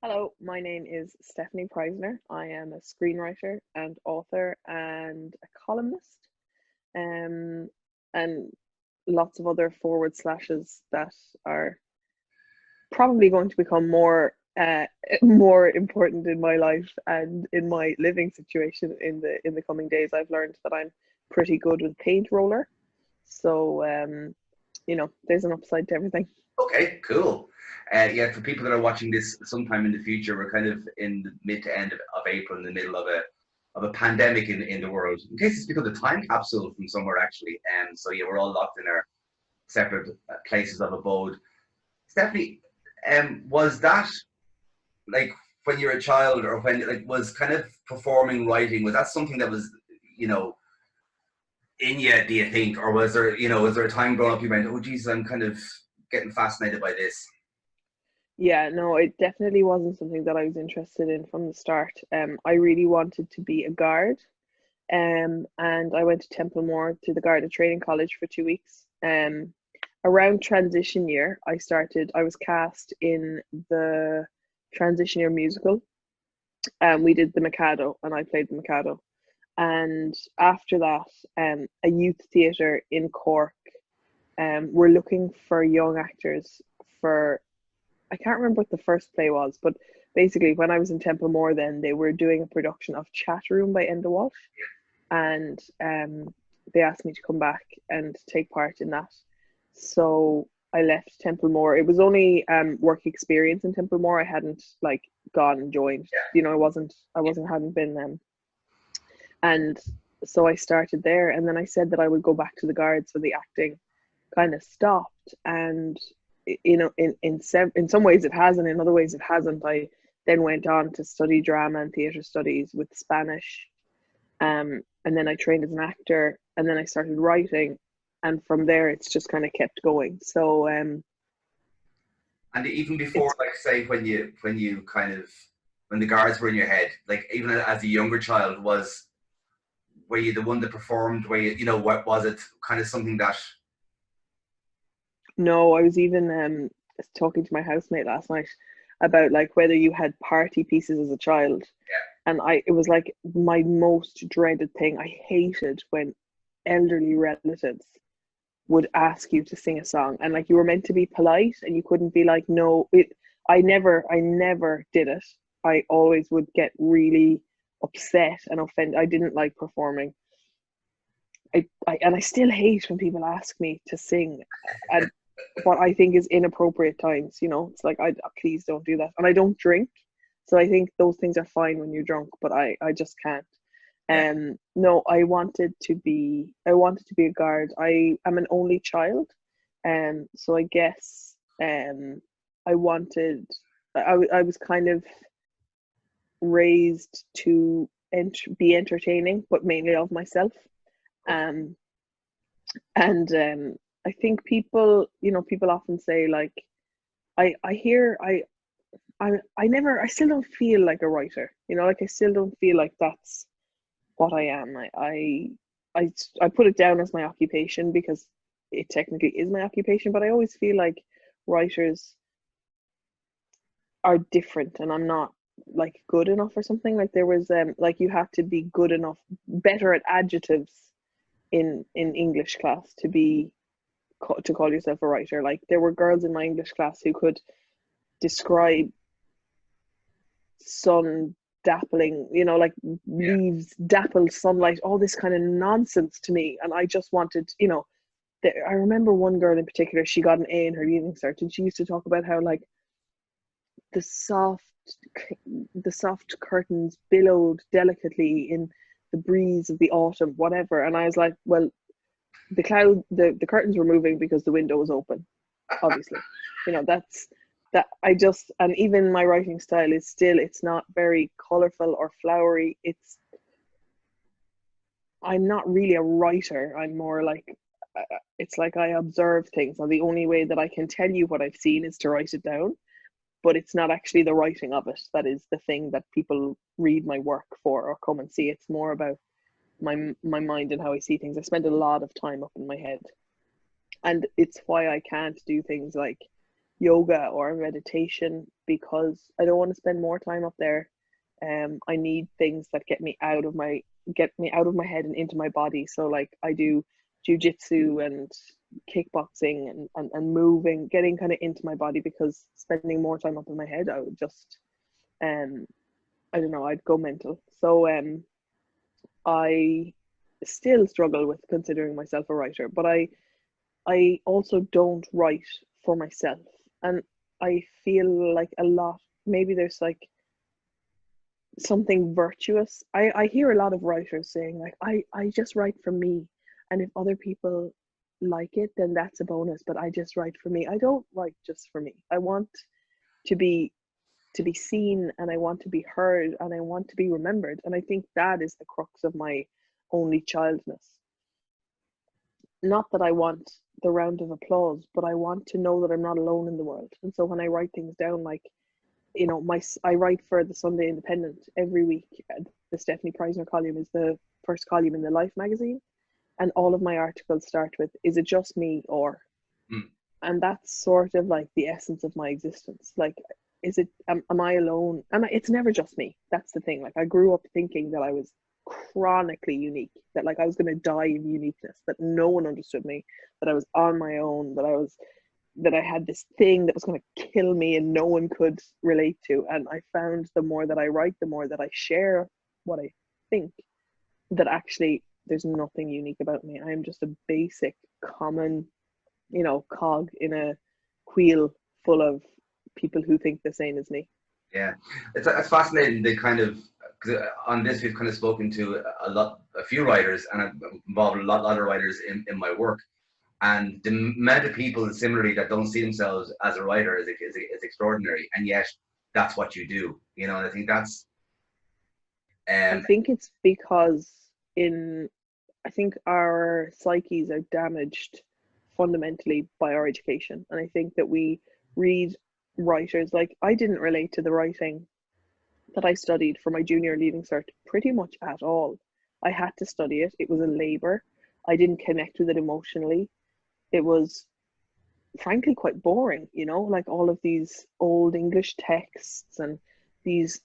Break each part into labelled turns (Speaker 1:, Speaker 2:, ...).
Speaker 1: Hello, my name is Stefanie Preissner. I am a screenwriter and author and a columnist, um, and lots of other forward slashes that are probably going to become more important in my life and in my living situation in the coming days. I've learned that I'm pretty good with paint roller, so there's an upside to everything.
Speaker 2: Okay, cool. Yeah, for people that are watching this sometime in the future, we're kind of in the mid to end of April, in the middle of a pandemic in the world. In case it's become a time capsule from somewhere, actually. So yeah, we're all locked in our separate places of abode. Stephanie, was that like when you were a child, or when like was kind of performing writing? Was that something that was, you know, in you? Do you think, or was there a time growing up you went, oh Jesus, I'm kind of getting fascinated by this?
Speaker 1: Yeah, no, it definitely wasn't something that I was interested in from the start. I really wanted to be a guard. And I went to Templemore to the Garda Training College for 2 weeks. Around transition year, I was cast in the transition year musical. We did the Mikado, and I played the Mikado. And after that, a youth theatre in Cork, we're looking for young actors for, I can't remember what the first play was, but basically when I was in Templemore then, they were doing a production of Chat Room by Enda Walsh, and they asked me to come back and take part in that. So I left Templemore. It was only work experience in Templemore. I hadn't like gone and joined. You know, I wasn't hadn't been and so I started there, and then I said that I would go back to the guards, so the acting kind of stopped. And in some ways it has, and in other ways it hasn't. I then went on to study drama and theatre studies with Spanish, and then I trained as an actor, and then I started writing, and from there it's just kind of kept going. So
Speaker 2: And even before,
Speaker 1: it's
Speaker 2: like, say, when you kind of when the guards were in your head, like even as a younger child, were you the one that performed? Were you, what was it? Kind of something that,
Speaker 1: No, I was even talking to my housemate last night about like whether you had party pieces as a child, and it was like my most dreaded thing. I hated when elderly relatives would ask you to sing a song, and like you were meant to be polite and you couldn't be like no. I never did it. I always would get really upset and offended. I didn't like performing. And I still hate when people ask me to sing at what I think is inappropriate times. It's like, I please don't do that. And I don't drink, so I think those things are fine when you're drunk, but I just can't.
Speaker 2: yeah,
Speaker 1: No, I wanted to be a guard. I am an only child, so I guess I wanted. I was kind of raised to be entertaining, but mainly of myself. Um, and I think people often say like, I hear I still don't feel like a writer. Like I still don't feel like that's what I am. I put it down as my occupation because it technically is my occupation, but I always feel like writers are different, and I'm not like good enough or something. Like there was like you have to be good enough, better at adjectives in English class to call yourself a writer. Like there were girls in my English class who could describe sun dappling, like
Speaker 2: yeah.
Speaker 1: leaves dappled sunlight, all this kind of nonsense to me. And I just wanted, I remember one girl in particular, she got an A in her leaving cert, and she used to talk about how like the soft the soft curtains billowed delicately in the breeze of the autumn, whatever. And I was like, well, the curtains were moving because the window was open, obviously. That's that. I just, and even my writing style is still, it's not very colorful or flowery. I'm not really a writer. I'm more like, it's like I observe things, and the only way that I can tell you what I've seen is to write it down. But it's not actually the writing of it that is the thing that people read my work for or come and see. It's more about my mind and how I see things. I spend a lot of time up in my head, and it's why I can't do things like yoga or meditation because I don't want to spend more time up there. I need things that get me out of my head and into my body. So like I do jujitsu and kickboxing and moving, getting kind of into my body, because spending more time up in my head, I would just I don't know, I'd go mental. So I still struggle with considering myself a writer, but I also don't write for myself. And I feel like a lot, maybe there's like something virtuous. I hear a lot of writers saying like I just write for me. And if other people like it, then that's a bonus. But I just write for me. I don't write just for me. I want to be seen, and I want to be heard, and I want to be remembered. And I think that is the crux of my only childness. Not that I want the round of applause, but I want to know that I'm not alone in the world. And so when I write things down, like, you know, I write for the Sunday Independent every week. The Stefanie Preissner column is the first column in the Life magazine, and all of my articles start with, "Is it just me?" or
Speaker 2: Mm.
Speaker 1: And that's sort of like the essence of my existence. Like, is it am I alone? And it's never just me. That's the thing. Like, I grew up thinking that I was chronically unique, that like I was going to die of uniqueness, that no one understood me, that I was on my own, that I had this thing that was going to kill me and no one could relate to. And I found the more that I write, the more that I share what I think, that actually there's nothing unique about me. I am just a basic, common, you know, cog in a wheel full of people who think the same as me.
Speaker 2: Yeah, it's fascinating. The kind of, cause on this we've kind of spoken to a few writers, and I've involved a lot of writers in my work. And the amount of people similarly that don't see themselves as a writer is extraordinary, and yet that's what you do. You know, and I think that's
Speaker 1: I
Speaker 2: um
Speaker 1: think it's because in I think our psyches are damaged fundamentally by our education. And I think that we read writers, like I didn't relate to the writing that I studied for my junior leaving cert pretty much at all. I had to study it. It was a labor. I didn't connect with it emotionally. It was frankly quite boring, you know, like all of these old English texts and these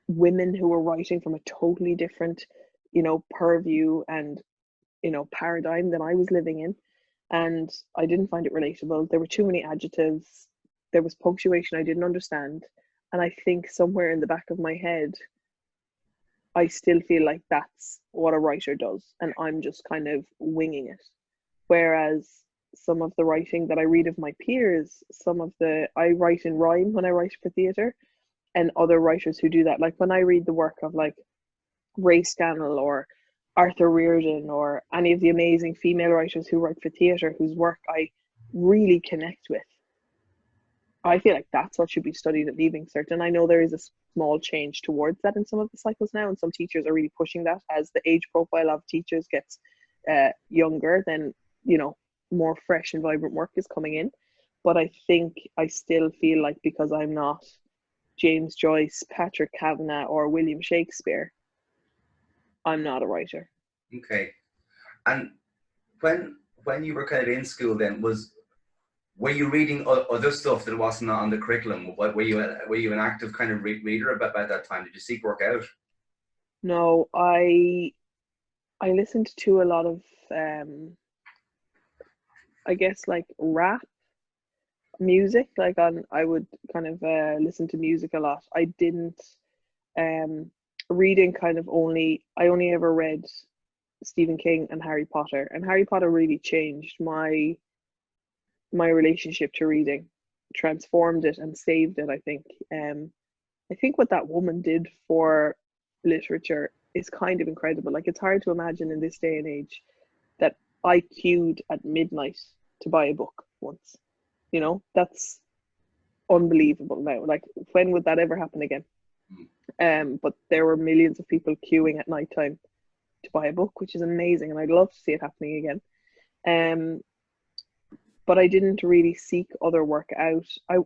Speaker 1: women who were writing from a totally different, you know, purview and, you know, paradigm than I was living in. And I didn't find it relatable. There were too many adjectives. There was punctuation I didn't understand. And I think somewhere in the back of my head, I still feel like that's what a writer does. And I'm just kind of winging it. Whereas some of the writing that I read of my peers, I write in rhyme when I write for theatre, and other writers who do that. Like when I read the work of like Ray Scannell or Arthur Riordan or any of the amazing female writers who write for theatre, whose work I really connect with, I feel like that's what should be studied at Leaving Cert. And I know there is a small change towards that in some of the cycles now, and some teachers are really pushing that as the age profile of teachers gets younger, then, you know, more fresh and vibrant work is coming in. But I think I still feel like because I'm not James Joyce, Patrick Kavanagh, or William Shakespeare, I'm not a writer.
Speaker 2: okay. And when you were kind of in school, then were you reading other stuff that wasn't on the curriculum? What were you an active kind of reader about that time? Did you seek work out?
Speaker 1: No, I listened to a lot of I guess like rap music. Like I would kind of listen to music a lot. I didn't um reading kind of only I only ever read Stephen King and Harry Potter, and Harry Potter really changed my relationship to reading, transformed it and saved it. I think what that woman did for literature is kind of incredible. Like, it's hard to imagine in this day and age that I queued at midnight to buy a book once. You know, that's unbelievable now. Like, when would that ever happen again? But there were millions of people queuing at night time to buy a book, which is amazing, and I'd love to see it happening again. Um, but I didn't really seek other work out.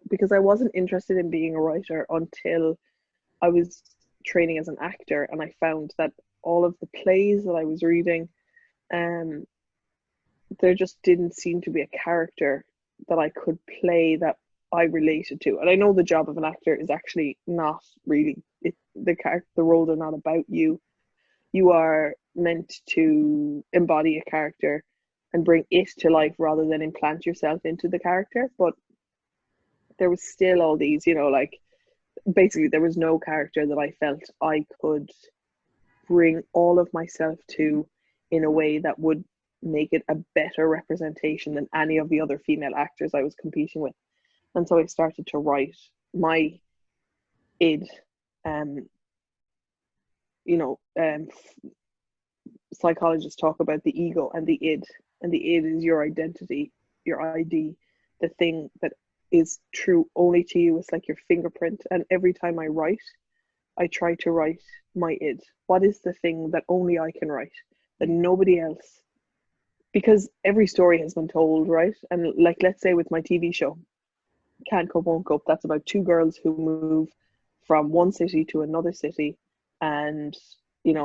Speaker 1: Because I wasn't interested in being a writer until I was training as an actor, and I found that all of the plays that I was reading, um, there just didn't seem to be a character that I could play that I related to. And I know the job of an actor is actually not really the roles are not about you. You are meant to embody a character and bring it to life rather than implant yourself into the character. But there was still all these, like basically there was no character that I felt I could bring all of myself to in a way that would make it a better representation than any of the other female actors I was competing with. And so I started to write my id. Um, you know, um, Psychologists talk about the ego and the id, and the id is your identity, your ID, the thing that is true only to you. It's like your fingerprint. And every time I write, I try to write my id. What is the thing that only I can write, that nobody else? Because every story has been told, right? And like, let's say with my TV show, Can't Cope, Won't Cope, that's about two girls who move from one city to another city and,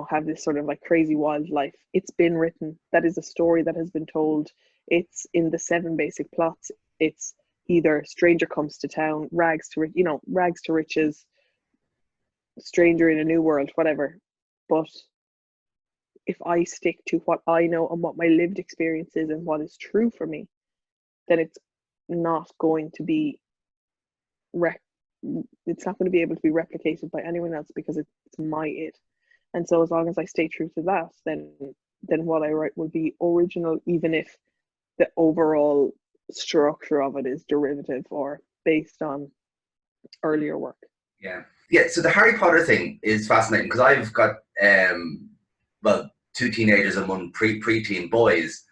Speaker 1: have this sort of like crazy wild life. It's been written. That is a story that has been told. It's in the seven basic plots. It's either stranger comes to town, rags to riches, stranger in a new world, whatever. But if I stick to what I know and what my lived experience is and what is true for me, then not going to be it's not going to be able to be replicated by anyone else because it's my it. And so as long as I stay true to that, then what I write will be original, even if the overall structure of it is derivative or based on earlier work.
Speaker 2: Yeah. Yeah. So the Harry Potter thing is fascinating because I've got well, two teenagers and one preteen boys,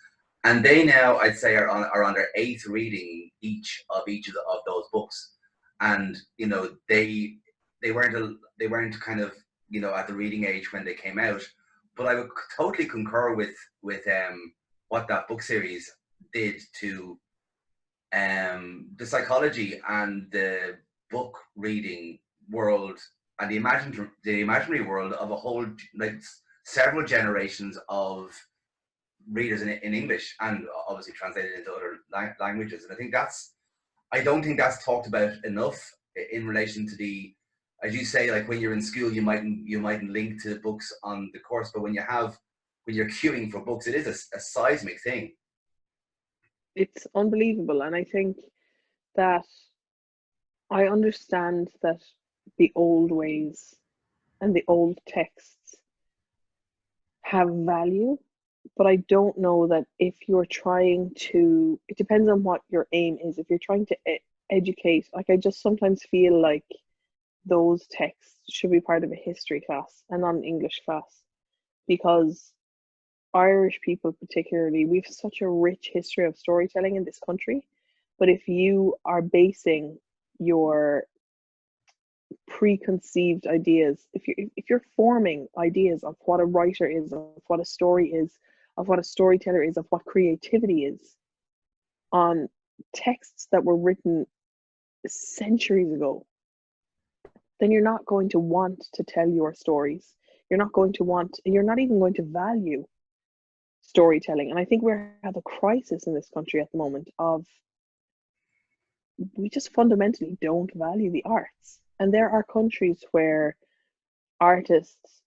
Speaker 2: and they now I'd say are on their eighth reading each of those books, and they weren't kind of at the reading age when they came out, but I would totally concur with what that book series did to the psychology and the book reading world and the imaginary world of a whole, like, several generations of readers in English and obviously translated into other languages. And I don't think that's talked about enough in relation to the, as you say, like when you're in school, you mightn't link to books on the course, but when you're queuing for books, it is a seismic thing.
Speaker 1: It's unbelievable. And I think that I understand that the old ways and the old texts have value, but I don't know that if you're trying to, it depends on what your aim is. If you're trying to educate, like I just sometimes feel like those texts should be part of a history class and not an English class, because Irish people particularly, we've such a rich history of storytelling in this country. But if you are basing your preconceived ideas, if you're forming ideas of what a writer is, of what a story is, of what a storyteller is, of what creativity is, on texts that were written centuries ago, then you're not going to want to tell your stories. You're not even going to value storytelling. And I think we have a crisis in this country at the moment of, we just fundamentally don't value the arts. And there are countries where artists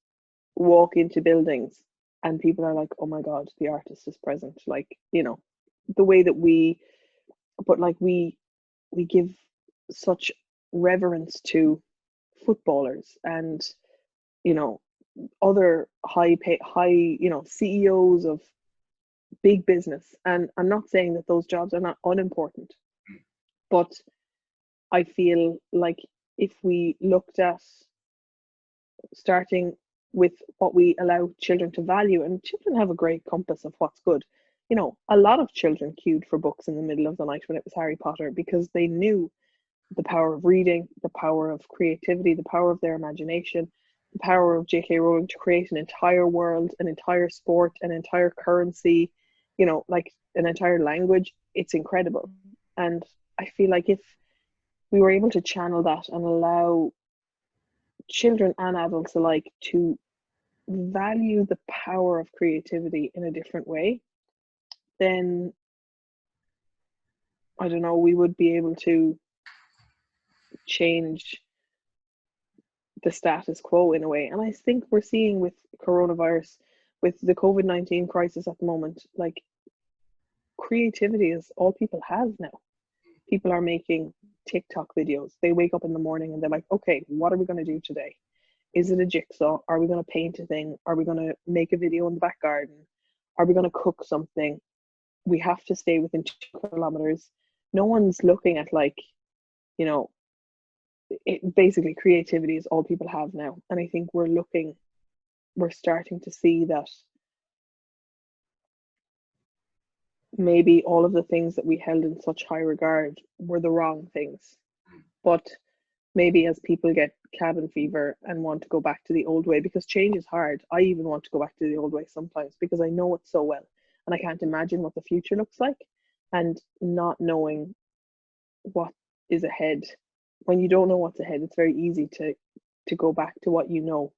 Speaker 1: walk into buildings and people are like, oh my God, the artist is present. Like, the way that we give such reverence to footballers and, other CEOs of big business. And I'm not saying that those jobs are not unimportant, but I feel like if we looked at starting with what we allow children to value, and children have a great compass of what's good. A lot of children queued for books in the middle of the night when it was Harry Potter because they knew the power of reading, the power of creativity, the power of their imagination, the power of J.K. Rowling to create an entire world, an entire sport, an entire currency, like an entire language. It's incredible. And I feel like if we were able to channel that and allow children and adults alike to value the power of creativity in a different way, then I don't know, we would be able to change the status quo in a way. And I think we're seeing with coronavirus, with the COVID-19 crisis at the moment, like creativity is all people have now. People are making TikTok videos. They wake up in the morning and they're like, okay, what are we going to do today? Is it a jigsaw? Are we going to paint a thing? Are we going to make a video in the back garden? Are we going to cook something? We have to stay within 2 kilometers. No one's looking at like, you know, basically creativity is all people have now. And I think we're starting to see that maybe all of the things that we held in such high regard were the wrong things. But maybe as people get cabin fever and want to go back to the old way, because change is hard. I even want to go back to the old way sometimes because I know it so well and I can't imagine what the future looks like, and not knowing what is ahead. When you don't know what's ahead, it's very easy to go back to what you know,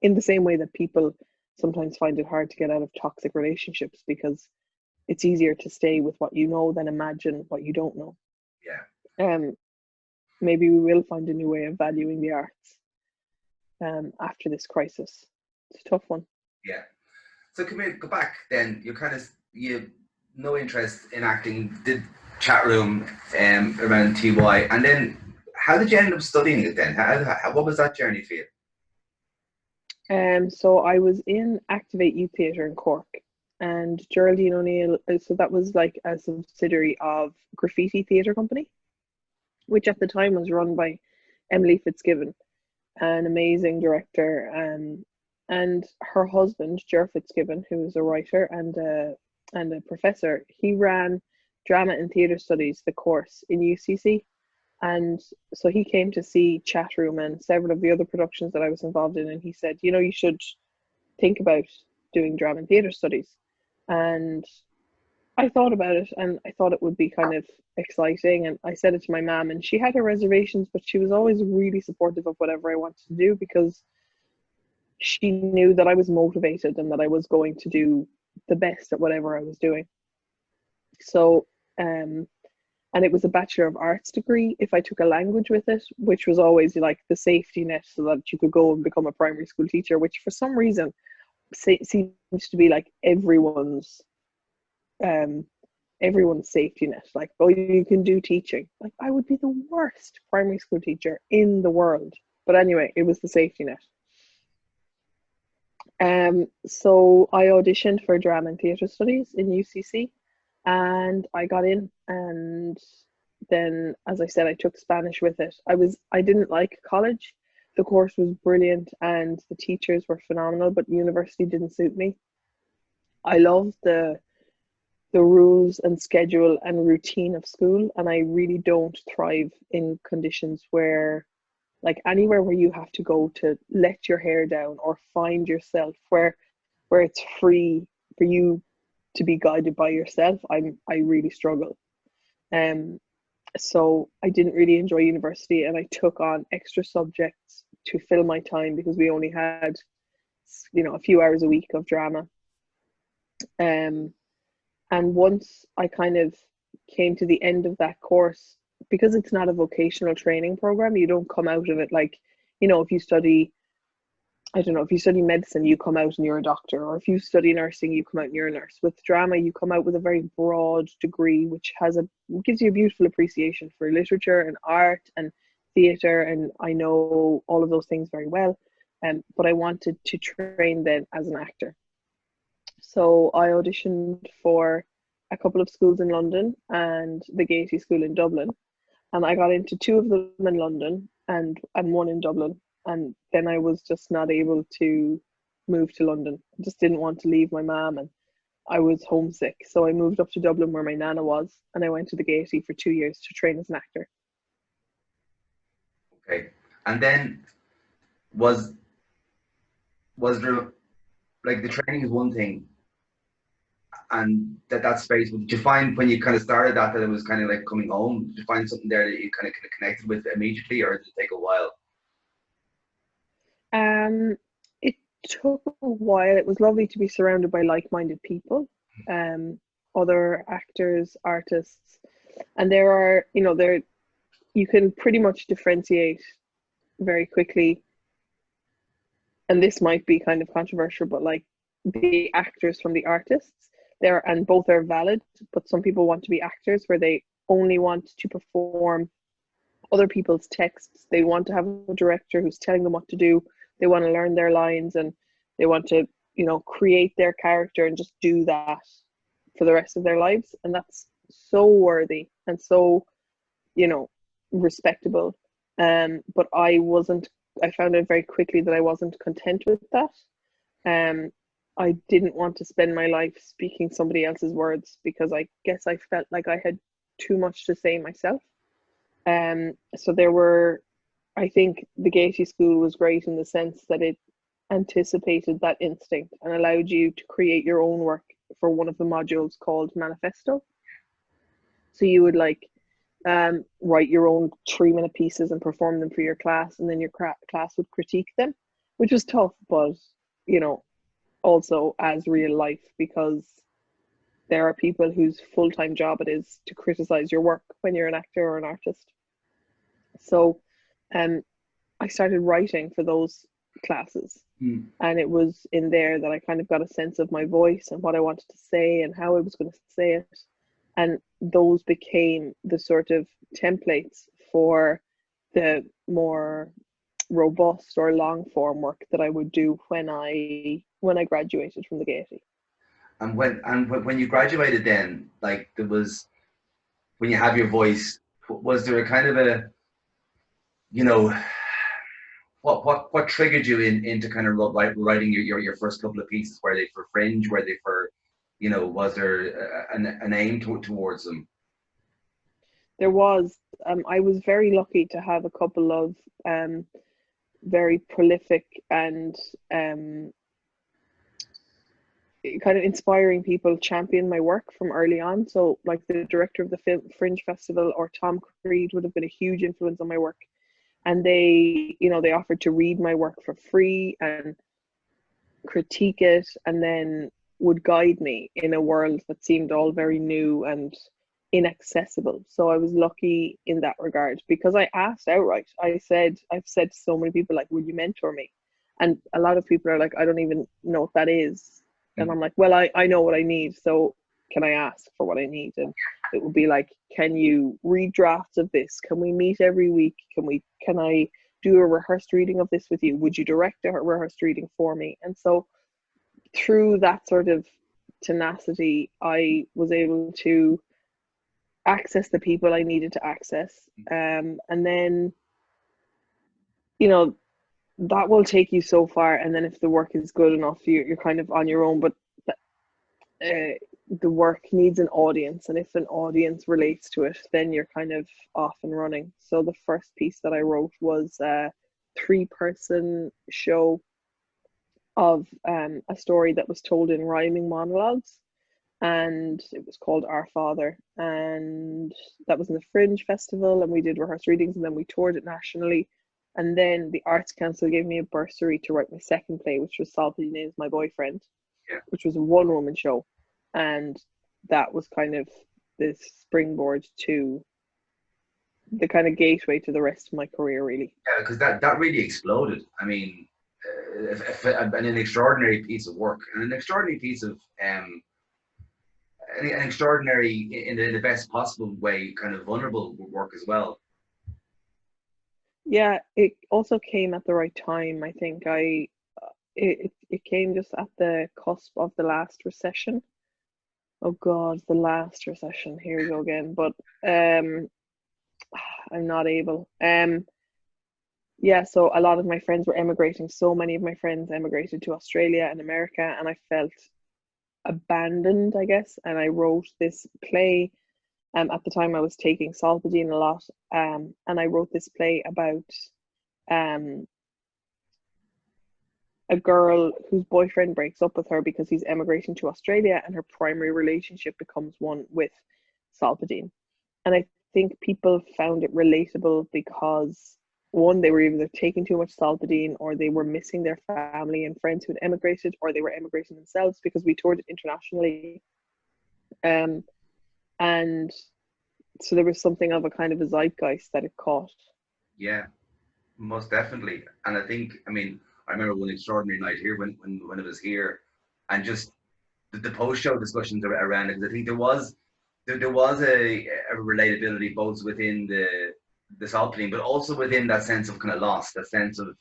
Speaker 1: in the same way that people sometimes find it hard to get out of toxic relationships because it's easier to stay with what you know than imagine what you don't know.
Speaker 2: Yeah.
Speaker 1: Maybe we will find a new way of valuing the arts after this crisis. It's a tough one.
Speaker 2: Yeah. So can we go back then? You no interest in acting, did chat room around TY, and then how did you end up studying it then? What was that journey for you?
Speaker 1: So I was in Activate Youth Theatre in Cork, and Geraldine O'Neill, so that was like a subsidiary of Graffiti Theatre Company, which at the time was run by Emily Fitzgibbon, an amazing director, and her husband, Ger Fitzgibbon, who was a writer and a professor, he ran drama and theatre studies, the course in UCC. And so he came to see Chat Room and several of the other productions that I was involved in, and he said, you know, you should think about doing drama and theatre studies. And I thought about it and I thought it would be kind of exciting. And I said it to my mum, and she had her reservations, but she was always really supportive of whatever I wanted to do because she knew that I was motivated and that I was going to do the best at whatever I was doing. So, and it was a Bachelor of Arts degree if I took a language with it, which was always like the safety net so that you could go and become a primary school teacher, which for some reason seems to be like um everyone's safety net. Like, oh, you can do teaching. Like, I would be the worst primary school teacher in the world. But anyway, it was the safety net. So I auditioned for drama and theatre studies in UCC, and I got in. And then, as I said, I took Spanish with it. I didn't like college. The course was brilliant and the teachers were phenomenal, but university didn't suit me. I loved the rules and schedule and routine of school, and I really don't thrive in conditions where, like, anywhere where you have to go to let your hair down or find yourself, where it's free for you to be guided by yourself. I really struggle. So I didn't really enjoy university, and I took on extra subjects to fill my time because we only had, you know, a few hours a week of drama. And once I kind of came to the end of that course, because it's not a vocational training program, you don't come out of it like, you know, if you study, I don't know, if you study medicine, you come out and you're a doctor, or if you study nursing, you come out and you're a nurse. With drama, you come out with a very broad degree, which gives you a beautiful appreciation for literature and art and theatre, and I know all of those things very well. But I wanted to train then as an actor. So I auditioned for a couple of schools in London and the Gaiety School in Dublin, and I got into two of them in London and one in Dublin. And then I was just not able to move to London. I just didn't want to leave my mum, and I was homesick. So I moved up to Dublin where my nana was, and I went to the Gaiety for 2 years to train as an actor.
Speaker 2: Okay. And then was there, like, the training is one thing, and that space, did you find when you kind of started that it was kind of like coming home? Did you find something there that you kind of connected with immediately, or did it take a while?
Speaker 1: It took a while. It was lovely to be surrounded by like-minded people, other actors, artists, and there are, you know, you can pretty much differentiate very quickly, and this might be kind of controversial, but like the actors from the artists, there, and both are valid, but some people want to be actors where they only want to perform other people's texts. They want to have a director who's telling them what to do. They want to learn their lines, and they want to, create their character and just do that for the rest of their lives. And that's so worthy and so, respectable. But I found out very quickly that I wasn't content with that. Um, I didn't want to spend my life speaking somebody else's words, because I guess I felt like I had too much to say myself. So I think the Gaiety School was great in the sense that it anticipated that instinct and allowed you to create your own work for one of the modules called Manifesto. So you would write your own 3-minute pieces and perform them for your class, and then your class would critique them, which was tough, but also as real life, because there are people whose full-time job it is to criticize your work when you're an actor or an artist. So I started writing for those classes, and it was in there that I kind of got a sense of my voice and what I wanted to say and how I was going to say it. And those became the sort of templates for the more robust or long form work that I would do when I graduated from the Gaiety.
Speaker 2: And when you graduated, then like there was, when you have your voice, was there a kind of a, what triggered you into kind of writing your first couple of pieces? Were they for Fringe? Were they for, was there an aim towards them?
Speaker 1: There was. I was very lucky to have a couple of very prolific and kind of inspiring people champion my work from early on. So like the director of the Fringe Festival, or Tom Creed, would have been a huge influence on my work. And they offered to read my work for free and critique it, and then would guide me in a world that seemed all very new and inaccessible. So I was lucky in that regard, because I asked outright. I've said to so many people, like, would you mentor me? And a lot of people are like, I don't even know what that is. And I'm like, well, I know what I need, so can I ask for what I need? And it would be like, can you read drafts of this? Can we meet every week? Can I do a rehearsed reading of this with you? Would you direct a rehearsed reading for me? And so through that sort of tenacity, I was able to access the people I needed to access. And then, that will take you so far. And then if the work is good enough, you're kind of on your own. But the work needs an audience, and if an audience relates to it, then you're kind of off and running. So the first piece that I wrote was a 3-person show of a story that was told in rhyming monologues, and it was called Our Father, and that was in the Fringe Festival, and we did rehearsed readings, and then we toured it nationally. And then the Arts Council gave me a bursary to write my second play, which was Salpatine Is My Boyfriend, which was a 1-woman show. And that was kind of the springboard to the kind of gateway to the rest of my career, really.
Speaker 2: Yeah, because that really exploded. I mean, an extraordinary piece of work, and an extraordinary piece of an extraordinary, in the best possible way, kind of vulnerable work as well.
Speaker 1: Yeah, it also came at the right time. I think it came just at the cusp of the last recession. Oh God, the last recession. Here we go again. But I'm not able. Yeah, so a lot of my friends were emigrating. So many of my friends emigrated to Australia and America, and I felt abandoned, I guess. And I wrote this play. At the time I was taking Solpadeine a lot, and I wrote this play about a girl whose boyfriend breaks up with her because he's emigrating to Australia, and her primary relationship becomes one with Solpadeine. And I think people found it relatable because, one, they were either taking too much Solpadeine, or they were missing their family and friends who had emigrated, or they were emigrating themselves, because we toured it internationally. And so there was something of a kind of a zeitgeist that it caught.
Speaker 2: Yeah, most definitely. And I think, I mean, I remember one extraordinary night here when it was here, and just the post-show discussions around it. 'Cause I think there was a relatability both within the Solpaline, but also within that sense of kind of loss, that sense of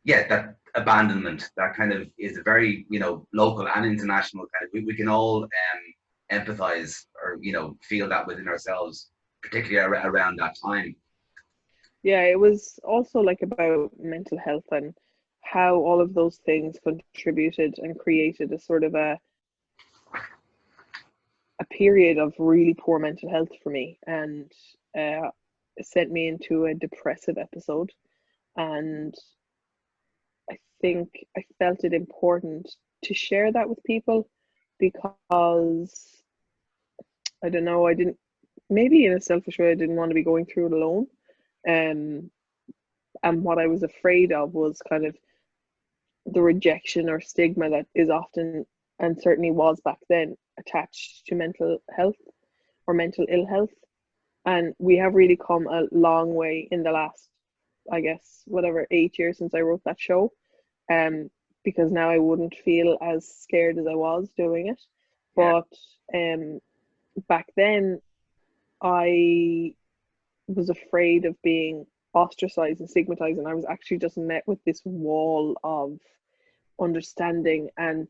Speaker 2: yeah, that abandonment, that kind of is a very, local and international kind of, we can all empathize or, feel that within ourselves, particularly around that time.
Speaker 1: Yeah, it was also like about mental health and how all of those things contributed and created a sort of a period of really poor mental health for me, and it sent me into a depressive episode. And I think I felt it important to share that with people because I don't know, I didn't, maybe in a selfish way, I didn't want to be going through it alone. Um, and what I was afraid of was kind of the rejection or stigma that is often, and certainly was back then, attached to mental health or mental ill health. And we have really come a long way in the last, I guess, whatever, 8 years since I wrote that show. Um, because now I wouldn't feel as scared as I was doing it.
Speaker 2: Yeah.
Speaker 1: But back then, I was afraid of being ostracized and stigmatized, and I was actually just met with this wall of understanding and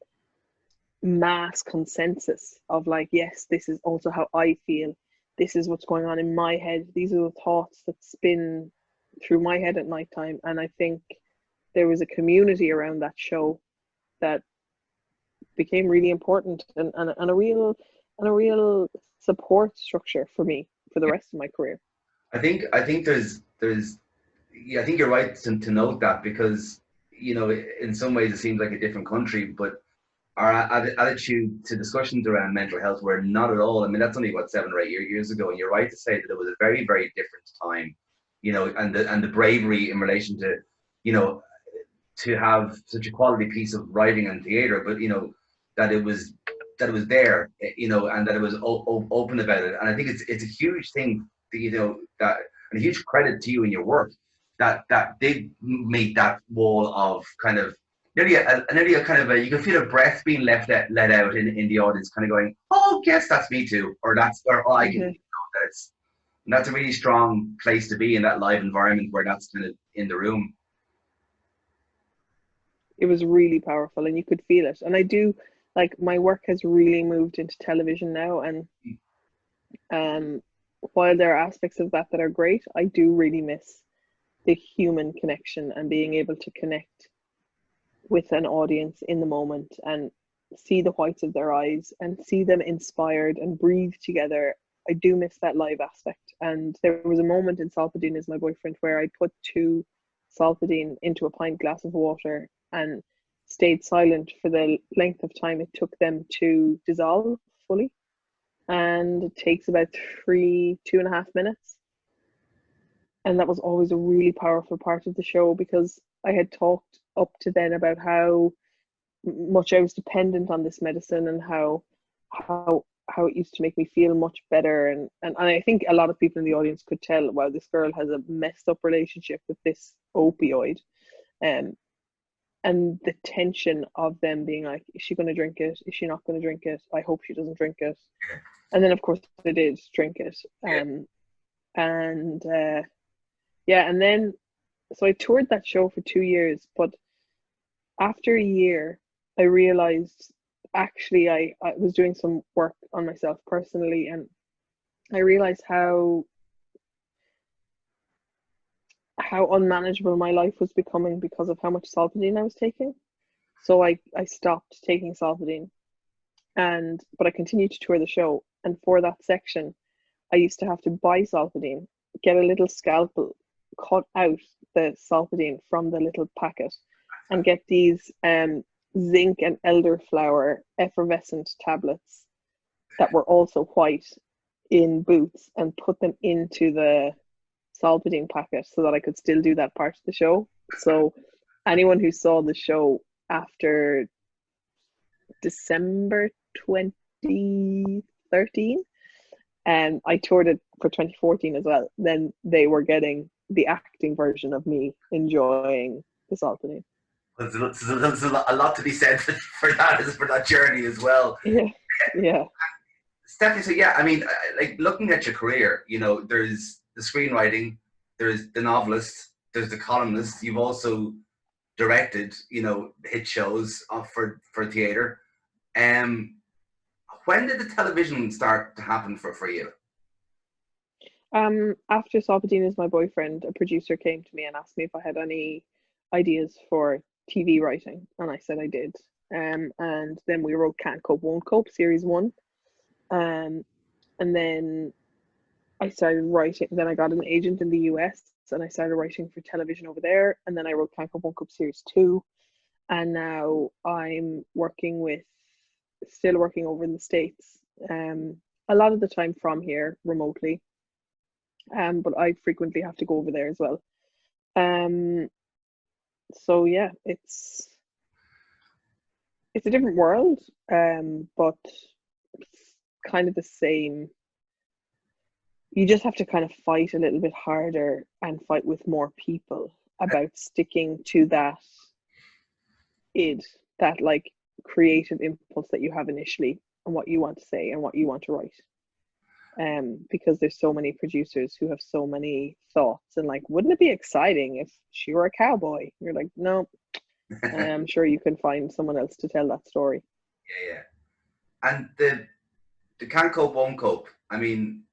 Speaker 1: mass consensus of like, yes, this is also how I feel. This is what's going on in my head. These are the thoughts that spin through my head at nighttime. And I think there was a community around that show that became really important, and a real support structure for me for the rest of my career.
Speaker 2: I think there's yeah, I think you're right to note that, because in some ways it seems like a different country, but our attitude to discussions around mental health were not at all. I mean, that's only what 7 or 8 years ago, and you're right to say that it was a very, very different time, and the bravery in relation to, you know, to have such a quality piece of writing and theatre, but that it was there, and that it was open about it. And I think it's a huge thing, that, that, and a huge credit to you and your work, that did make that wall of kind of nearly a kind of you can feel a breath being let out in the audience, kind of going, oh, yes, that's me too, or that's, or oh, I can,
Speaker 1: Mm-hmm.
Speaker 2: that's, and that's a really strong place to be in that live environment where that's kind of in the room.
Speaker 1: It was really powerful, and you could feel it. And I do, like, my work has really moved into television now, and um while there are aspects of that that are great, I do really miss the human connection and being able to connect with an audience in the moment and see the whites of their eyes and see them inspired and breathe together. I do miss that live aspect. And there was a moment in Salpadine as my boyfriend where I put two Salpadine into a pint glass of water and stayed silent for the length of time it took them to dissolve fully. And it takes about 2.5 minutes. And that was always a really powerful part of the show, because I had talked up to then about how much I was dependent on this medicine, and how it used to make me feel much better. And I think a lot of people in the audience could tell, wow, this girl has a messed up relationship with this opioid. Um, and the tension of them being like, is she going to drink it? Is she not going to drink it? I hope she doesn't drink it. And then, of course, they did drink it.
Speaker 2: Yeah.
Speaker 1: And yeah, and then, so I toured that show for 2 years, but after a year, I realized, actually I was doing some work on myself personally, and I realized how unmanageable my life was becoming because of how much Solpadeine I was taking. So I stopped taking Solpadeine, but I continued to tour the show. And for that section, I used to have to buy Solpadeine, get a little scalpel, cut out the Solpadeine from the little packet, and get these zinc and elderflower effervescent tablets that were also white in boots, and put them into the Solpadeine packet so that I could still do that part of the show. So anyone who saw the show after December 2013 And I toured it for 2014 as well. Then they were getting the acting version of me enjoying the Saltine.
Speaker 2: There's a lot to be said for that journey as well.
Speaker 1: Yeah, yeah.
Speaker 2: Stephanie, so yeah, I mean, like looking at your career, there's the screenwriting, there's the novelist, there's the columnist. You've also directed, hit shows for theater. Um, when did the television start to happen for you?
Speaker 1: After Sabadine is my boyfriend, a producer came to me and asked me if I had any ideas for TV writing, and I said I did. And then we wrote Can't Cope, Won't Cope, series one. Um, and then I started writing. Then I got an agent in the US, and I started writing for television over there. And then I wrote Can't Cope, Won't Cope series two, and now I'm still working over in the States. A lot of the time from here remotely. But I frequently have to go over there as well. Um, so yeah, it's a different world, but it's kind of the same. You just have to kind of fight a little bit harder and fight with more people about sticking to id, that like creative impulse that you have initially and what you want to say and what you want to write. Because there's so many producers who have so many thoughts and like, wouldn't it be exciting if she were a cowboy? You're like, no, I'm sure you can find someone else to tell that story.
Speaker 2: Yeah, yeah. And the Can't Cope, Won't Cope. I mean,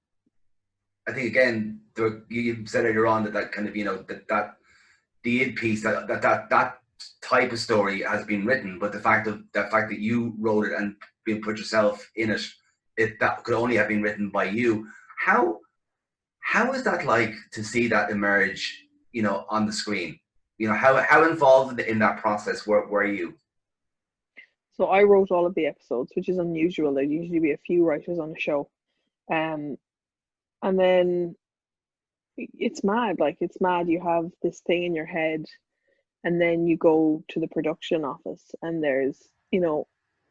Speaker 2: I think again, you said earlier on that kind of that the id piece that type of story has been written, but the fact that you wrote it and being put yourself in it that could only have been written by you. How is that like to see that emerge, on the screen? How involved in that process were you?
Speaker 1: So I wrote all of the episodes, which is unusual. There'd usually be a few writers on a show. Um, and then it's mad. Like it's mad. You have this thing in your head, and then you go to the production office, and there's,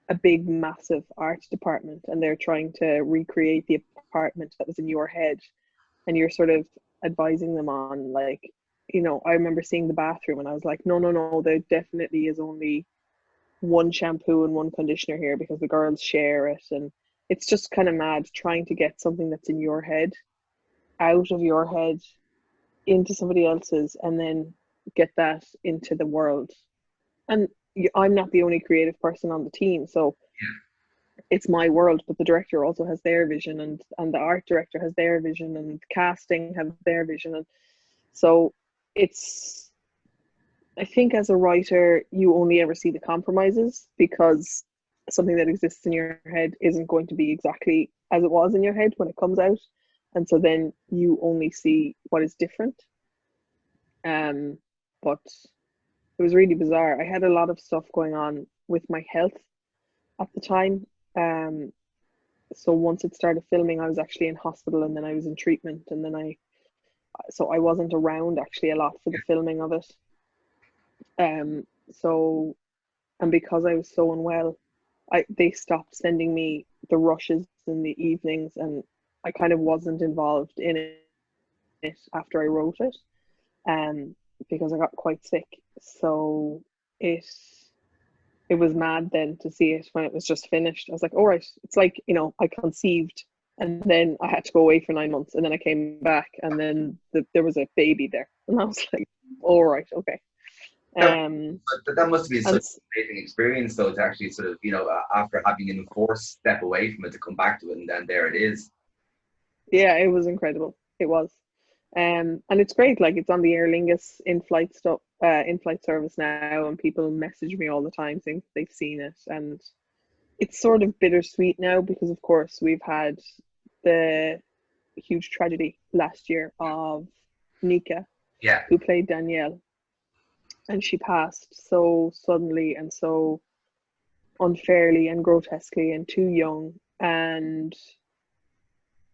Speaker 1: a big, massive art department, and they're trying to recreate the apartment that was in your head, and you're sort of advising them on like, I remember seeing the bathroom, and I was like, no, no, no, there definitely is only one shampoo and one conditioner here because the girls share it, and it's just kind of mad trying to get something that's in your head out of your head into somebody else's and then get that into the world. And I'm not the only creative person on the team, so it's my world, but the director also has their vision, and the art director has their vision, and casting have their vision, and so it's, I think as a writer you only ever see the compromises because something that exists in your head isn't going to be exactly as it was in your head when it comes out, and so then you only see what is different. But it was really bizarre. I had a lot of stuff going on with my health at the time. Um, so once it started filming, I was actually in hospital, and then I was in treatment, and then so I wasn't around actually a lot for the filming of it. So, and because I was so unwell, they stopped sending me the rushes in the evenings, and I kind of wasn't involved in it after I wrote it. Because I got quite sick. So it it was mad then to see it when it was just finished. I was like, all right, it's like, I conceived, and then I had to go away for 9 months, and then I came back, and then there was a baby there, and I was like, all right, okay.
Speaker 2: That must have been
Speaker 1: And
Speaker 2: such an amazing experience, though, to actually sort of, after having an enforced step away from it, to come back to it, and then there it is.
Speaker 1: yeah, it was incredible. It was. And it's great. Like it's on the Aer Lingus in-flight stuff, in-flight service now, and people message me all the time saying they've seen it, and it's sort of bittersweet now because, of course, we've had the huge tragedy last year of Nika,
Speaker 2: Yeah.
Speaker 1: who played Danielle, and she passed so suddenly and so unfairly and grotesquely and too young. And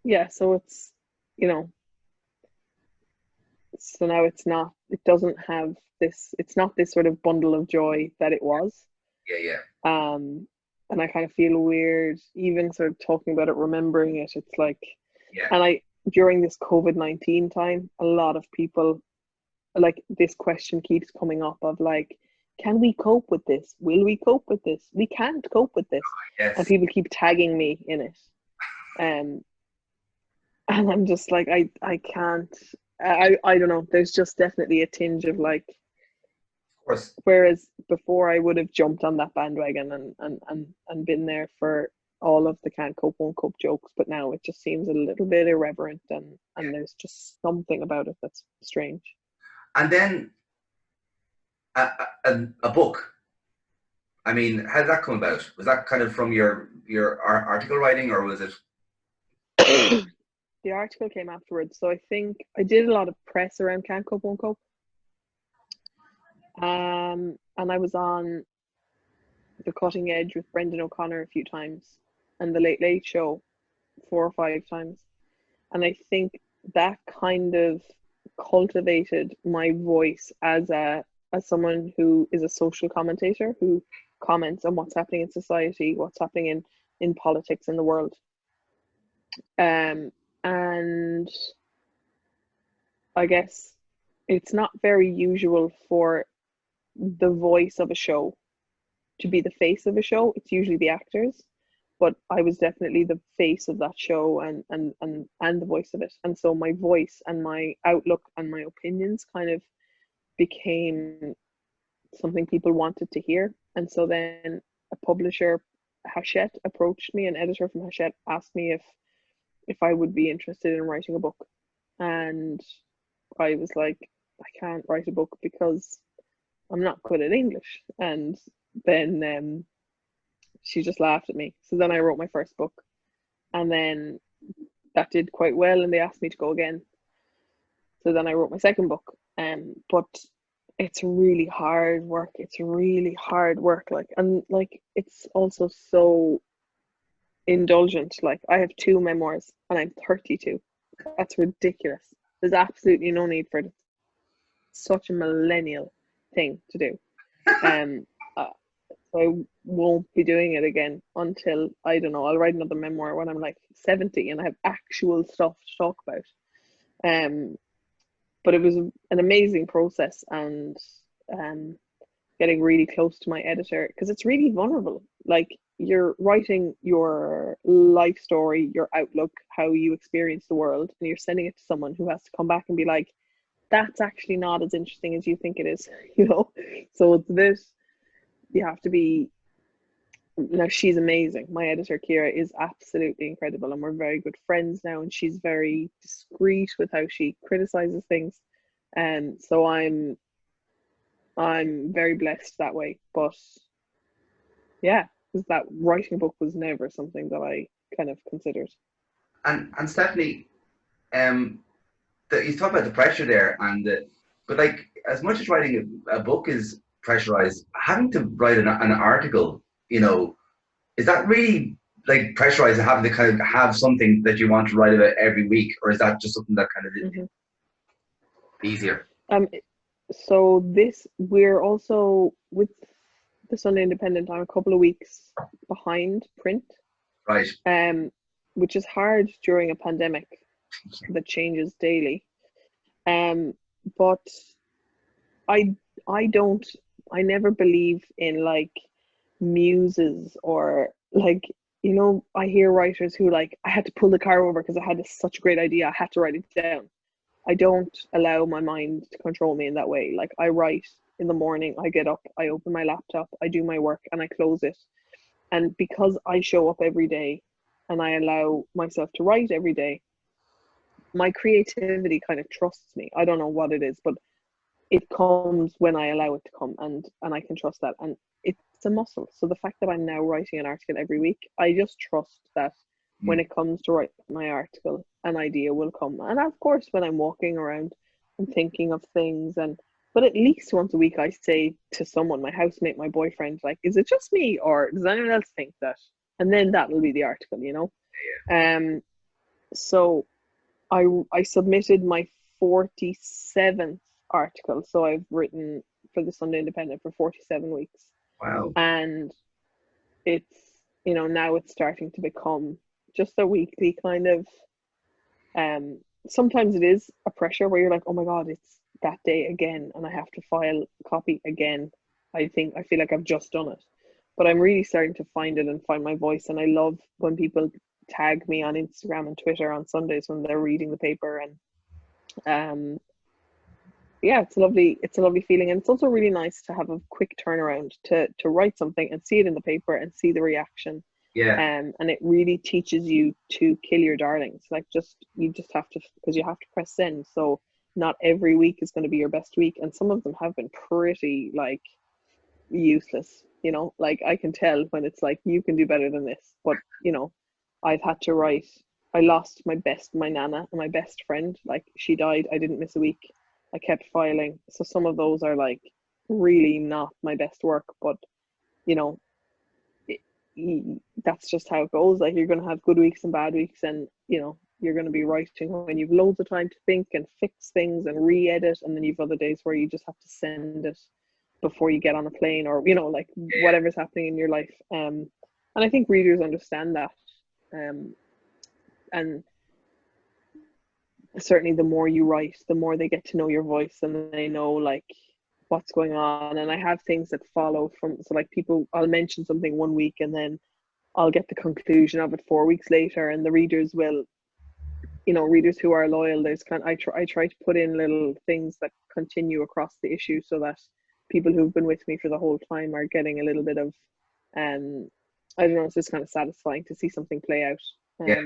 Speaker 1: yeah, so it's, you know, so now it doesn't have this, it's not this sort of bundle of joy that it was.
Speaker 2: Yeah, yeah.
Speaker 1: And I kind of feel weird even sort of talking about it, remembering it. It's like
Speaker 2: Yeah.
Speaker 1: And during this COVID-19 time, a lot of people, like, this question keeps coming up of like, can we cope with this? Will we cope with this? We can't cope with this. And
Speaker 2: Yes.
Speaker 1: people keep tagging me in it. Um, and I'm just like, I can't, I don't know. There's just definitely a tinge of like,
Speaker 2: Of course.
Speaker 1: whereas before I would have jumped on that bandwagon and been there for all of the can't cope, won't cope jokes, but now it just seems a little bit irreverent, and there's just something about it that's strange.
Speaker 2: And then a book. I mean, how did that come about? Was that kind of from your article writing, or was it?
Speaker 1: The article came afterwards, so I think I did a lot of press around can't cope, won't cope. And I was on The Cutting Edge with Brendan O'Connor a few times, and The Late Late Show 4 or 5 times. And I think that kind of cultivated my voice as someone who is a social commentator who comments on what's happening in society, what's happening in politics in the world. And I guess it's not very usual for the voice of a show to be the face of a show. It's usually the actors, but I was definitely the face of that show and the voice of it. And so my voice and my outlook and my opinions kind of became something people wanted to hear. And so then a publisher, Hachette, approached me. An editor from Hachette asked me if I would be interested in writing a book. And I was like, I can't write a book because I'm not good at English. And then she just laughed at me. So then I wrote my first book, and then that did quite well, and they asked me to go again. So then I wrote my second book. But it's really hard work. It's really hard work. Like, and like, it's also so indulgent. Like, I have 2 memoirs and I'm 32. That's ridiculous. There's absolutely no need for it. It's such a millennial thing to do. So I won't be doing it again until, I don't know, I'll write another memoir when I'm like 70 and I have actual stuff to talk about. But it was an amazing process, and getting really close to my editor, because it's really vulnerable. Like, you're writing your life story, your outlook, how you experience the world, and you're sending it to someone who has to come back and be like, that's actually not as interesting as you think it is, you know? So it's this, you have to be, now she's amazing. My editor, Kira, is absolutely incredible, and we're very good friends now, and she's very discreet with how she criticizes things. And so I'm very blessed that way. But yeah, because that writing a book was never something that I kind of considered.
Speaker 2: And Stephanie, you talk about the pressure there, but like, as much as writing a book is pressurized, having to write an article, is that really like pressurized, having to kind of have something that you want to write about every week, or is that just something that kind of is easier?
Speaker 1: So we're also with the Sunday Independent. I'm a couple of weeks behind print,
Speaker 2: right?
Speaker 1: Which is hard during a pandemic that changes daily. But I never believe in like muses, or like, I hear writers who like, I had to pull the car over because I had such a great idea, I had to write it down. I don't allow my mind to control me in that way. Like, I write in the morning, I get up, I open my laptop, I do my work, and I close it. And because I show up every day and I allow myself to write every day, my creativity kind of trusts me. I don't know what it is, but it comes when I allow it to come, and I can trust that. And it's a muscle. So the fact that I'm now writing an article every week, I just trust that when it comes to write my article, an idea will come. And of course, when I'm walking around, I'm thinking of things, but at least once a week I say to someone, my housemate, my boyfriend, like, is it just me, or does anyone else think that? And then that will be the article, So I submitted my 47th article. So I've written for the Sunday Independent for 47 weeks.
Speaker 2: Wow.
Speaker 1: And it's, now it's starting to become just a weekly kind of Sometimes it is a pressure where you're like, oh my God, it's that day again and I have to file copy again. I feel like I've just done it. But I'm really starting to find it and find my voice. And I love when people tag me on Instagram and Twitter on Sundays when they're reading the paper. And yeah, it's a lovely feeling. And it's also really nice to have a quick turnaround to write something and see it in the paper and see the reaction.
Speaker 2: Yeah.
Speaker 1: And it really teaches you to kill your darlings. Like, you just have to, because you have to press send. So not every week is going to be your best week, and some of them have been pretty like useless. Like I can tell when it's like you can do better than this. But I've had to write. I lost my nana and my best friend. Like, she died. I didn't miss a week. I kept filing. So some of those are like really not my best work, but you know that's just how it goes. Like, you're going to have good weeks and bad weeks, and you're going to be writing when you've loads of time to think and fix things and re-edit, and then you've other days where you just have to send it before you get on a plane, or like whatever's happening in your life. And I think readers understand that. And certainly the more you write, the more they get to know your voice, and they know like what's going on. And I have things that follow from, so like I'll mention something one week and then I'll get the conclusion of it 4 weeks later, and the readers will, readers who are loyal, I try to put in little things that continue across the issue, so that people who've been with me for the whole time are getting a little bit of, I don't know, it's just kind of satisfying to see something play out.
Speaker 2: Yeah.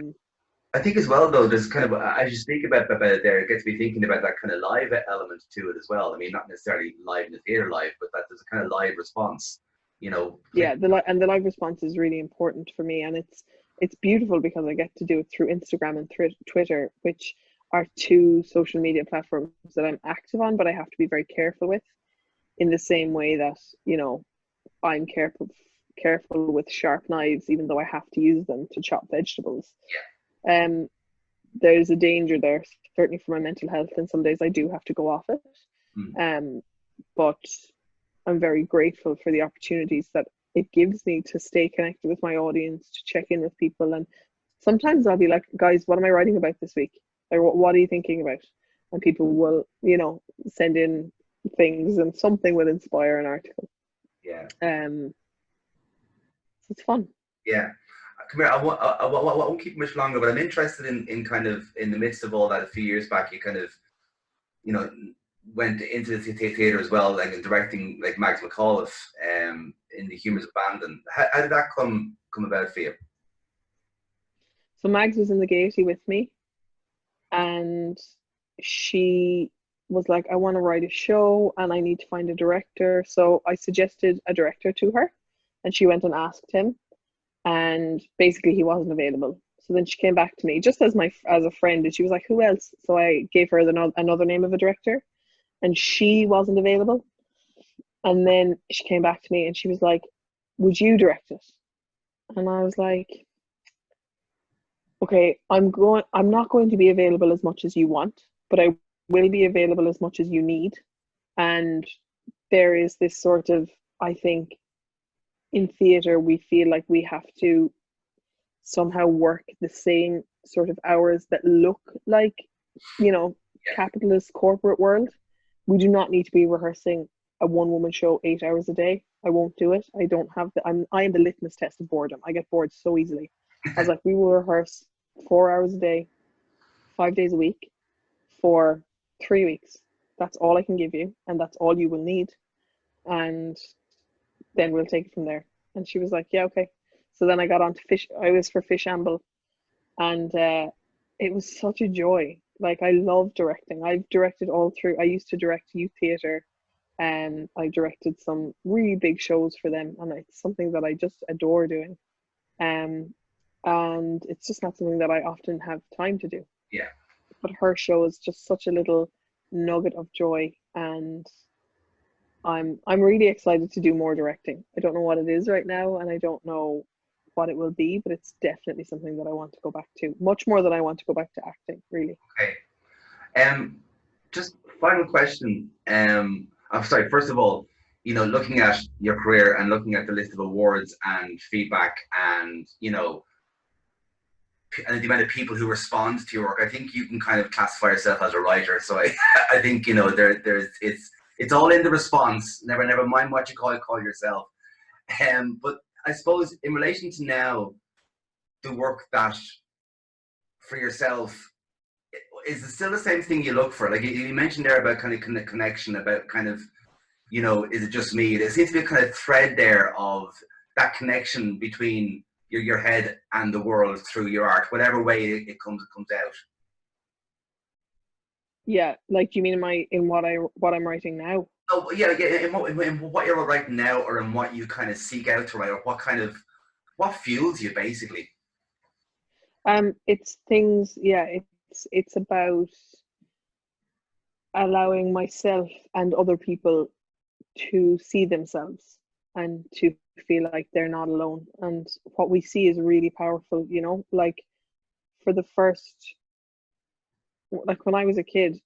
Speaker 2: I think as well, though, there's kind of, as you speak about it there, it gets me thinking about that kind of live element to it as well. I mean, not necessarily live in the theatre live, but that there's a kind of live response,
Speaker 1: Yeah, the live response is really important for me, and it's beautiful because I get to do it through Instagram and Twitter, which are two social media platforms that I'm active on, but I have to be very careful with, in the same way that, I'm careful with sharp knives, even though I have to use them to chop vegetables. There's a danger there, certainly for my mental health, and some days I do have to go off it. But I'm very grateful for the opportunities that it gives me to stay connected with my audience, to check in with people. And sometimes I'll be like, guys, what am I writing about this week? Or what are you thinking about? And people will, send in things, and something will inspire an article.
Speaker 2: Yeah.
Speaker 1: So it's fun.
Speaker 2: Yeah. Come here, I won't keep much longer, but I'm interested in kind of, in the midst of all that, a few years back, you kind of, went into the theatre as well, like in directing, like Mags McAuliffe, in The Humours of Bandon. How did that come about for you?
Speaker 1: So Mags was in the Gaiety with me, and she was like, I want to write a show and I need to find a director. So I suggested a director to her, and she went and asked him, and basically he wasn't available. So then she came back to me just as a friend, and she was like, who else? So I gave her another name of a director, and she wasn't available. And then she came back to me and she was like, would you direct it? And I was like, okay, I'm not going to be available as much as you want, but I will be available as much as you need. And there is this sort of, I think, in theatre, we feel like we have to somehow work the same sort of hours that look like, capitalist corporate world. We do not need to be rehearsing a one-woman show 8 hours a day. I won't do it. I don't have I am the litmus test of boredom. I get bored so easily. I was like, we will rehearse 4 hours a day, 5 days a week for 3 weeks. That's all I can give you, and that's all you will need. And then we'll take it from there. And she was like, yeah, okay. So then I got on to Fish. I was for Fishamble, and it was such a joy. Like, I love directing. I've directed all through. I used to direct youth theatre, and I directed some really big shows for them, and it's something that I just adore doing. And it's just not something that I often have time to do.
Speaker 2: Yeah.
Speaker 1: But her show is just such a little nugget of joy, and I'm really excited to do more directing. I don't know what it is right now, and I don't know what it will be, but it's definitely something that I want to go back to, much more than I want to go back to acting, really.
Speaker 2: Okay. Just final question. I'm sorry, first of all, looking at your career and looking at the list of awards and feedback and, and the amount of people who respond to your work, I think you can kind of classify yourself as a writer. So I think there's it's all in the response. Never mind what you call yourself. But I suppose in relation to now, the work that for yourself, is it still the same thing you look for? Like you mentioned there about kind of connection, about kind of, is it just me? There seems to be a kind of thread there of that connection between your head and the world through your art, whatever way it comes out.
Speaker 1: Yeah, like you mean in what I'm writing now?
Speaker 2: Oh yeah, in what you're writing now, or in what you kind of seek out to write, or what fuels you basically.
Speaker 1: It's things, yeah, it's about allowing myself and other people to see themselves and to feel like they're not alone. And what we see is really powerful, like for the first, like when I was a kid,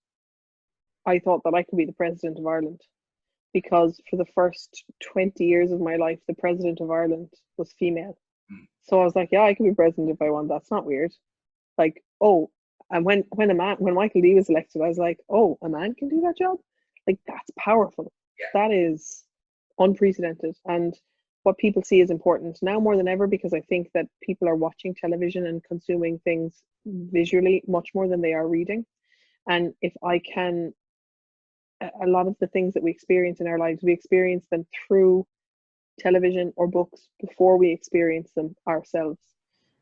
Speaker 1: I thought that I could be the president of Ireland because for the first 20 years of my life, the president of Ireland was female.
Speaker 2: Mm.
Speaker 1: So I was like, yeah, I can be president if I want. That's not weird. Like, oh, and when Michael D was elected, I was like, oh, a man can do that job? Like, that's powerful.
Speaker 2: Yeah.
Speaker 1: That is unprecedented. And what people see is important now more than ever, because I think that people are watching television and consuming things visually much more than they are reading. And if I can, a lot of the things that we experience in our lives, we experience them through television or books before we experience them ourselves.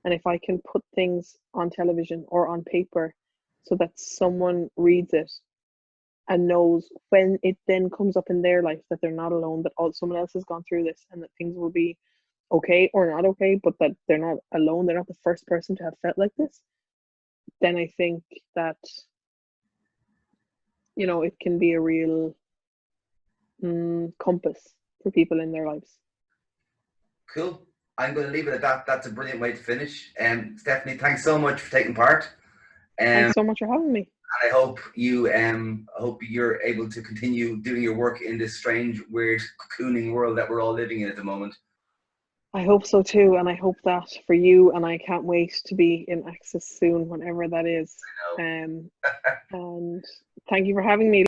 Speaker 1: And if I can put things on television or on paper so that someone reads it and knows when it then comes up in their life that they're not alone, that someone else has gone through this and that things will be okay or not okay, but that they're not alone, they're not the first person to have felt like this, then I think that, it can be a real compass for people in their lives.
Speaker 2: Cool. I'm going to leave it at that. That's a brilliant way to finish. Stefanie, thanks so much for taking part.
Speaker 1: Thanks so much for having me.
Speaker 2: And I hope you're able to continue doing your work in this strange, weird, cocooning world that we're all living in at the moment.
Speaker 1: I hope so too, and I hope that for you, and I can't wait to be in Access soon, whenever that is.
Speaker 2: I know.
Speaker 1: And thank you for having me.